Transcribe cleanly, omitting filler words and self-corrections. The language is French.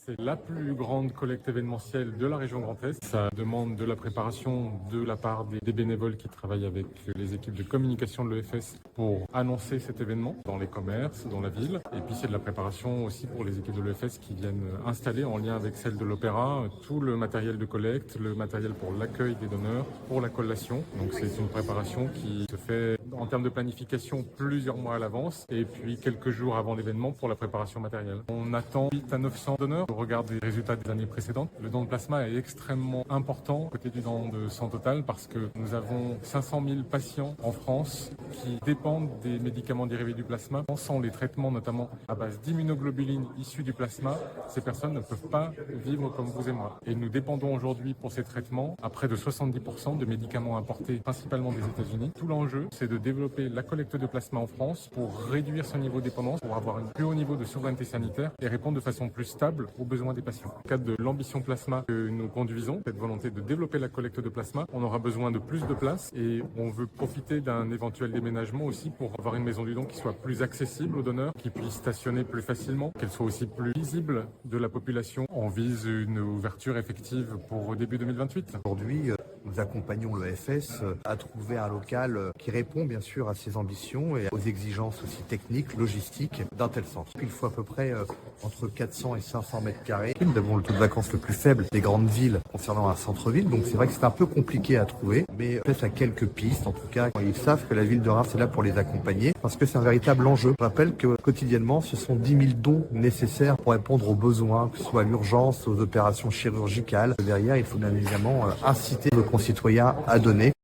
C'est la plus grande collecte événementielle de la région Grand Est. Ça demande de la préparation de la part des bénévoles qui travaillent avec les équipes de communication de l'EFS pour annoncer cet événement dans les commerces, dans la ville. Et puis c'est de la préparation aussi pour les équipes de l'EFS qui viennent installer en lien avec celle de l'Opéra tout le matériel de collecte, le matériel pour l'accueil des donneurs, pour la collation. Donc c'est une préparation qui se fait en termes de planification plusieurs mois à l'avance et puis quelques jours avant l'événement pour la préparation matérielle. On attend 8 à 900 donneurs au regard des résultats des années précédentes. Le don de plasma est extrêmement important côté du don de sang total parce que nous avons 500 000 patients en France qui dépendent des médicaments dérivés du plasma. Sans les traitements notamment à base d'immunoglobulines issues du plasma, ces personnes ne peuvent pas vivre comme vous et moi. Et nous dépendons aujourd'hui pour ces traitements à près de 70% de médicaments importés principalement des États-Unis. Tout l'enjeu, c'est de développer la collecte de plasma en France pour réduire ce niveau de dépendance, pour avoir un plus haut niveau de souveraineté sanitaire et répondre de façon plus stable aux besoins des patients. Dans le cadre de l'ambition plasma que nous conduisons, cette volonté de développer la collecte de plasma, on aura besoin de plus de place et on veut profiter d'un éventuel déménagement aussi pour avoir une maison du don qui soit plus accessible aux donneurs, qui puisse stationner plus facilement, qu'elle soit aussi plus visible de la population. On vise une ouverture effective pour début 2028. Aujourd'hui, nous accompagnons l'EFS à trouver un local qui répond bien sûr à ses ambitions et aux exigences aussi techniques, logistiques d'un tel sens. Il faut à peu près entre 400 et 500 mètres carrés. Nous avons le taux de vacances le plus faible des grandes villes concernant un centre-ville, donc c'est vrai que c'est un peu compliqué à trouver, mais l'EFS a quelques pistes. En tout cas, ils savent que la ville de Reims est là pour les accompagner parce que c'est un véritable enjeu. Je rappelle que quotidiennement, ce sont 10 000 dons nécessaires pour répondre aux besoins, que ce soit à l'urgence, aux opérations chirurgicales. Derrière, il faut bien évidemment inciter nos concitoyens à donner.